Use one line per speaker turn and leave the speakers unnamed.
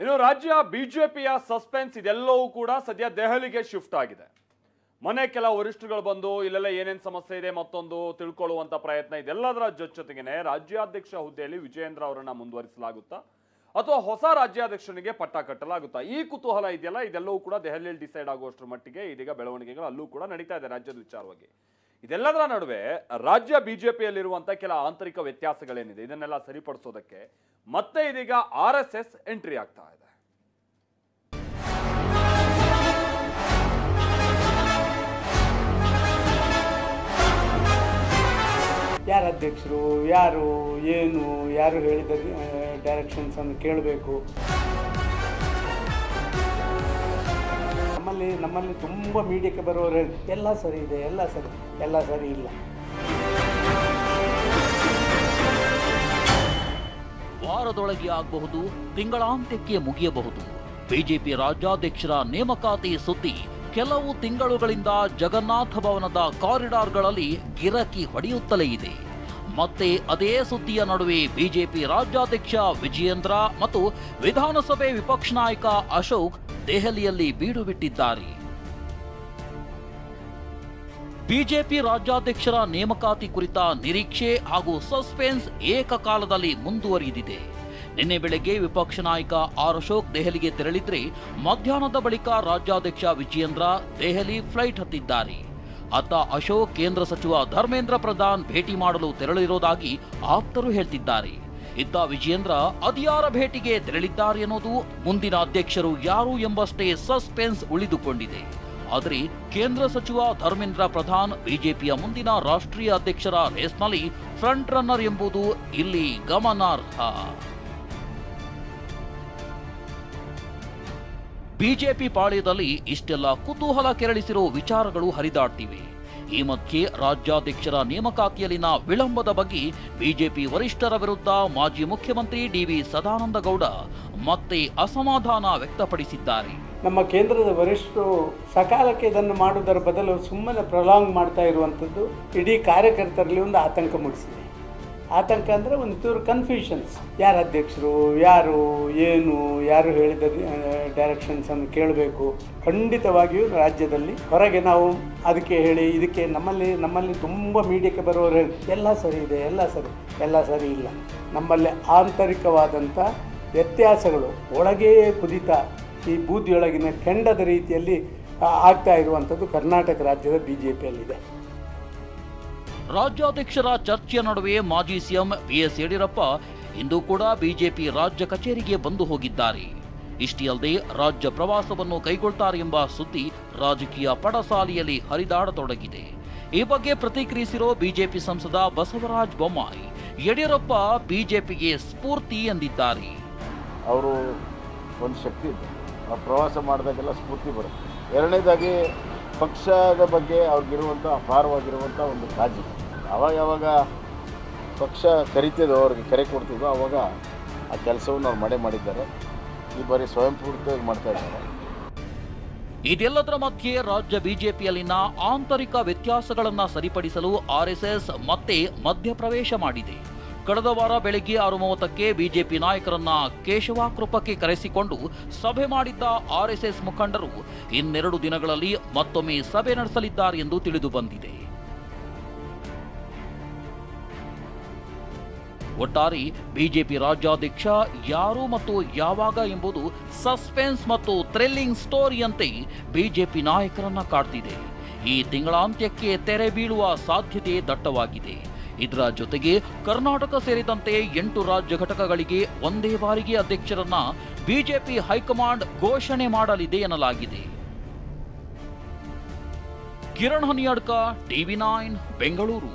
ಇನ್ನು ರಾಜ್ಯ ಬಿಜೆಪಿಯ ಸಸ್ಪೆನ್ಸ್ ಇದೆಲ್ಲವೂ ಕೂಡ ಸದ್ಯ ದೆಹಲಿಗೆ ಶಿಫ್ಟ್ ಆಗಿದೆ. ಮನೆ ಕೆಲ ವರಿಷ್ಠರುಗಳು ಬಂದು ಇಲ್ಲೆಲ್ಲ ಏನೇನು ಸಮಸ್ಯೆ ಇದೆ ಮತ್ತೊಂದು ತಿಳ್ಕೊಳ್ಳುವಂತ ಪ್ರಯತ್ನ ಇದೆಲ್ಲದರ ಜೊತೆಗೇನೆ ರಾಜ್ಯಾಧ್ಯಕ್ಷ ಹುದ್ದೆಯಲ್ಲಿ ವಿಜಯೇಂದ್ರ ಅವರನ್ನ ಮುಂದುವರಿಸಲಾಗುತ್ತಾ ಅಥವಾ ಹೊಸ ರಾಜ್ಯಾಧ್ಯಕ್ಷನಿಗೆ ಪಟ್ಟ ಕಟ್ಟಲಾಗುತ್ತಾ, ಈ ಕುತೂಹಲ ಇದೆಯಲ್ಲ, ಇದೆಲ್ಲವೂ ಕೂಡ ದೆಹಲಿಯಲ್ಲಿ ಡಿಸೈಡ್ ಆಗುವಷ್ಟರ ಮಟ್ಟಿಗೆ ಇದೀಗ ಬೆಳವಣಿಗೆಗಳು ಅಲ್ಲೂ ಕೂಡ ನಡೀತಾ ಇದೆ ರಾಜ್ಯದ ವಿಚಾರವಾಗಿ. ಇದೆಲ್ಲದರ ನಡುವೆ ರಾಜ್ಯ ಬಿಜೆಪಿಯಲ್ಲಿರುವಂತ ಕೆಲ ಆಂತರಿಕ ವ್ಯತ್ಯಾಸಗಳೇನಿದೆ ಇದನ್ನೆಲ್ಲ ಸರಿಪಡಿಸೋದಕ್ಕೆ ಮತ್ತೆ ಇದೀಗ RSS ಎಂಟ್ರಿ ಆಗ್ತಾ ಇದೆ.
ಯಾರು ಅಧ್ಯಕ್ಷರು, ಯಾರು ಏನು, ಯಾರು ಹೇಳಿದ ಡೈರೆಕ್ಷನ್ಸ್ ಅನ್ನು ಕೇಳಬೇಕು. ನಮ್ಮಲ್ಲಿ ತುಂಬ ಮೀಡಿಯಾಕ್ಕೆ ಬರುವವರು ಎಲ್ಲ ಸರಿ ಇದೆ, ಎಲ್ಲ ಸರಿ ಇಲ್ಲ.
ವಾರದೊಳಗೆ ಆಗಬಹುದು, ತಿಂಗಳಾಂತ್ಯಕ್ಕೆ ಮುಗಿಯಬಹುದು. ಬಿಜೆಪಿ ರಾಜ್ಯಾಧ್ಯಕ್ಷರ ನೇಮಕಾತಿ ಸುದ್ದಿ ಕೆಲವು ತಿಂಗಳುಗಳಿಂದ ಜಗನ್ನಾಥ ಭವನದ ಕಾರಿಡಾರ್ಗಳಲ್ಲಿ ಗಿರಕಿ ಹೊಡೆಯುತ್ತಲೇ ಇದೆ. ಮತ್ತೆ ಅದೇ ಸುದ್ದಿಯ ನಡುವೆ ಬಿಜೆಪಿ ರಾಜ್ಯಾಧ್ಯಕ್ಷ ವಿಜಯೇಂದ್ರ ಮತ್ತು ವಿಧಾನಸಭೆ ವಿಪಕ್ಷ ನಾಯಕ ಅಶೋಕ್ ದೆಹಲಿಯಲ್ಲಿ ಬೀಡು ಬಿಟ್ಟಿದ್ದಾರೆ. ಬಿಜೆಪಿ ರಾಜ್ಯಾಧ್ಯಕ್ಷರ ನೇಮಕಾತಿ ಕುರಿತ ನಿರೀಕ್ಷೆ ಹಾಗೂ ಸಸ್ಪೆನ್ಸ್ ಏಕಕಾಲದಲ್ಲಿ ಮುಂದುವರಿದಿದೆ. ನಿನ್ನೆ ಬೆಳಗ್ಗೆ ವಿಪಕ್ಷ ನಾಯಕ ಅಶೋಕ್ ದೆಹಲಿಗೆ ತೆರಳಿದ್ರೆ ಮಧ್ಯಾಹ್ನದ ಬಳಿಕ ರಾಜ್ಯಾಧ್ಯಕ್ಷ ವಿಜಯೇಂದ್ರ ದೆಹಲಿ ಫ್ಲೈಟ್ ಹತ್ತಿದ್ದಾರೆ. ಅತ್ತ ಅಶೋಕ್ ಕೇಂದ್ರ ಸಚಿವ ಧರ್ಮೇಂದ್ರ ಪ್ರಧಾನ್ ಭೇಟಿ ಮಾಡಲು ತೆರಳಿರೋದಾಗಿ ಆಪ್ತರು ಹೇಳ್ತಿದ್ದಾರೆ. ಇತ್ತ ವಿಜಯೇಂದ್ರ ಅದ್ಯಾರ ಭೇಟಿಗೆ ತೆರಳಿದ್ದಾರೆ ಅನ್ನೋದು ಮುಂದಿನ ಅಧ್ಯಕ್ಷರು ಯಾರು ಎಂಬಷ್ಟೇ ಸಸ್ಪೆನ್ಸ್ ಉಳಿದುಕೊಂಡಿದೆ. ಆದರೆ ಕೇಂದ್ರ ಸಚಿವ ಧರ್ಮೇಂದ್ರ ಪ್ರಧಾನ್ ಬಿಜೆಪಿಯ ಮುಂದಿನ ರಾಷ್ಟ್ರೀಯ ಅಧ್ಯಕ್ಷರ ರೇಸ್ನಲ್ಲಿ ಫ್ರಂಟ್ ರನ್ನರ್ ಎಂಬುದು ಇಲ್ಲಿ ಗಮನಾರ್ಹ. ಬಿಜೆಪಿ ಪಾಳ್ಯದಲ್ಲಿ ಇಷ್ಟೆಲ್ಲ ಕುತೂಹಲ ಕೆರಳಿಸಿರೋ ವಿಚಾರಗಳು ಹರಿದಾಡ್ತಿವೆ. ಈ ಮಧ್ಯೆ ರಾಜ್ಯಾಧ್ಯಕ್ಷರ ನೇಮಕಾತಿಯಲ್ಲಿನ ವಿಳಂಬದ ಬಗ್ಗೆ ಬಿಜೆಪಿ ವರಿಷ್ಠರ ವಿರುದ್ಧ ಮಾಜಿ ಮುಖ್ಯಮಂತ್ರಿ DV ಸದಾನಂದ ಗೌಡ ಮತ್ತೆ ಅಸಮಾಧಾನ ವ್ಯಕ್ತಪಡಿಸಿದ್ದಾರೆ.
ನಮ್ಮ ಕೇಂದ್ರದ ವರಿಷ್ಠರು ಸಕಾಲಕ್ಕೆ ಇದನ್ನು ಮಾಡುವುದರ ಬದಲು ಸುಮ್ಮನೆ ಪ್ರೊಲಾಂಗ್ ಮಾಡ್ತಾ ಇರುವಂಥದ್ದು ಇಡೀ ಕಾರ್ಯಕರ್ತರಲ್ಲಿ ಒಂದು ಆತಂಕ ಮೂಡಿಸಿದೆ. ಆತಂಕ ಅಂದರೆ ಒಂದು ಚೂರು ಕನ್ಫ್ಯೂಷನ್ಸ್. ಯಾರು ಅಧ್ಯಕ್ಷರು, ಯಾರು ಏನು, ಯಾರು ಹೇಳಿದ ಡೈರೆಕ್ಷನ್ಸ್ ಅನ್ನು ಕೇಳಬೇಕು. ಖಂಡಿತವಾಗಿಯೂ ರಾಜ್ಯದಲ್ಲಿ ಹೊರಗೆ ನಾವು ಅದಕ್ಕೆ ಹೇಳಿ ಇದಕ್ಕೆ ನಮ್ಮಲ್ಲಿ ತುಂಬ ಮೀಡಿಯಾಕ್ಕೆ ಬರುವವರು ಎಲ್ಲ ಸರಿ ಇದೆ, ಎಲ್ಲ ಸರಿ ಇಲ್ಲ. ನಮ್ಮಲ್ಲಿ ಆಂತರಿಕವಾದಂಥ ವ್ಯತ್ಯಾಸಗಳು ಒಳಗೇ ಕುದಿತ ಈ ಬೂದಿಯೊಳಗಿನ ಕೆಂಡದ ರೀತಿಯಲ್ಲಿ ಆಗ್ತಾ ಇರುವಂಥದ್ದು ಕರ್ನಾಟಕ ರಾಜ್ಯದ ಬಿಜೆಪಿಯಲ್ಲಿದೆ.
ರಾಜ್ಯಾಧ್ಯಕ್ಷರ ಚರ್ಚೆಯ ನಡುವೆ ಮಾಜಿ ಸಿಎಂ BS ಯಡಿಯೂರಪ್ಪ ಇಂದು ಕೂಡ ಬಿಜೆಪಿ ರಾಜ್ಯ ಕಚೇರಿಗೆ ಬಂದು ಹೋಗಿದ್ದಾರೆ. ಇಷ್ಟೇ ಅಲ್ಲದೆ ರಾಜ್ಯ ಪ್ರವಾಸವನ್ನು ಕೈಗೊಳ್ತಾರೆ ಎಂಬ ಸುದ್ದಿ ರಾಜಕೀಯ ಪಡಸಾಲಿಯಲ್ಲಿ ಹರಿದಾಡತೊಡಗಿದೆ. ಈ ಬಗ್ಗೆ ಪ್ರತಿಕ್ರಿಯಿಸಿರೋ ಬಿಜೆಪಿ ಸಂಸದ ಬಸವರಾಜ ಬೊಮ್ಮಾಯಿ, ಯಡಿಯೂರಪ್ಪ ಬಿಜೆಪಿಗೆ ಸ್ಫೂರ್ತಿ ಎಂದಿದ್ದಾರೆ.
ಅವರು ಒಂದು ಶಕ್ತಿ ಇದೆ, ಆ ಪ್ರವಾಸ ಮಾಡಿದಾಗೆಲ್ಲ ಸ್ಫೂರ್ತಿ ಬರುತ್ತೆ. ಎರಡನೇದಾಗಿ ಪಕ್ಷದ ಬಗ್ಗೆ ಅವ್ರಿಗಿರುವಂಥ ಅಪಾರವಾಗಿರುವಂಥ ಒಂದು ಕಾಳಜಿ. ಯಾವಾಗ ಪಕ್ಷ ಕರಿತಿದ್ದೋ, ಅವ್ರಿಗೆ ಕರೆ ಕೊಡ್ತಿದ್ದೋ ಆವಾಗ ಆ ಕೆಲಸವನ್ನು ಅವ್ರು ಮಾಡಿದ್ದಾರೆ. ಈ ಬಾರಿ ಸ್ವಯಂಸ್ಫೂರ್ತಿಯಾಗಿ ಮಾಡ್ತಾ ಇದ್ದಾರೆ.
ಇದೆಲ್ಲದರ ಮಧ್ಯೆ ರಾಜ್ಯ ಬಿಜೆಪಿಯಲ್ಲಿನ ಆಂತರಿಕ ವ್ಯತ್ಯಾಸಗಳನ್ನು ಸರಿಪಡಿಸಲು RSS ಮತ್ತೆ ಮಧ್ಯಪ್ರವೇಶ ಮಾಡಿದೆ. ಕಳೆದ ವಾರ ಬೆಳಗ್ಗೆ 6:30ಕ್ಕೆ ಬಿಜೆಪಿ ನಾಯಕರನ್ನ ಕೇಶವಾಕೃಪಕ್ಕೆ ಕರೆಸಿಕೊಂಡು ಸಭೆ ಮಾಡಿದ್ದ RSS ಮುಖಂಡರು ಇನ್ನೆರಡು ದಿನಗಳಲ್ಲಿ ಮತ್ತೊಮ್ಮೆ ಸಭೆ ನಡೆಸಲಿದ್ದಾರೆ ಎಂದು ತಿಳಿದು ಬಂದಿದೆ. ಒಟ್ಟಾರೆ ಬಿಜೆಪಿ ರಾಜ್ಯಾಧ್ಯಕ್ಷ ಯಾರು ಮತ್ತು ಯಾವಾಗ ಎಂಬುದು ಸಸ್ಪೆನ್ಸ್ ಮತ್ತು ಥ್ರಿಲ್ಲಿಂಗ್ ಸ್ಟೋರಿಯಂತೆ ಬಿಜೆಪಿ ನಾಯಕರನ್ನ ಕಾಡ್ತಿದೆ. ಈ ತಿಂಗಳಾಂತ್ಯಕ್ಕೆ ತೆರೆ ಬೀಳುವ ಸಾಧ್ಯತೆ ದಟ್ಟವಾಗಿದೆ. ಇದರ ಜೊತೆಗೆ ಕರ್ನಾಟಕ ಸೇರಿದಂತೆ 8 ರಾಜ್ಯ ಘಟಕಗಳಿಗೆ ಒಂದೇ ಬಾರಿಗೆ ಅಧ್ಯಕ್ಷರನ್ನ ಬಿಜೆಪಿ ಹೈಕಮಾಂಡ್ ಘೋಷಣೆ ಮಾಡಲಿದೆ ಎನ್ನಲಾಗಿದೆ. ಕಿರಣ್ ಹನಿಯಾಡ್ಕ, TV9 ಬೆಂಗಳೂರು.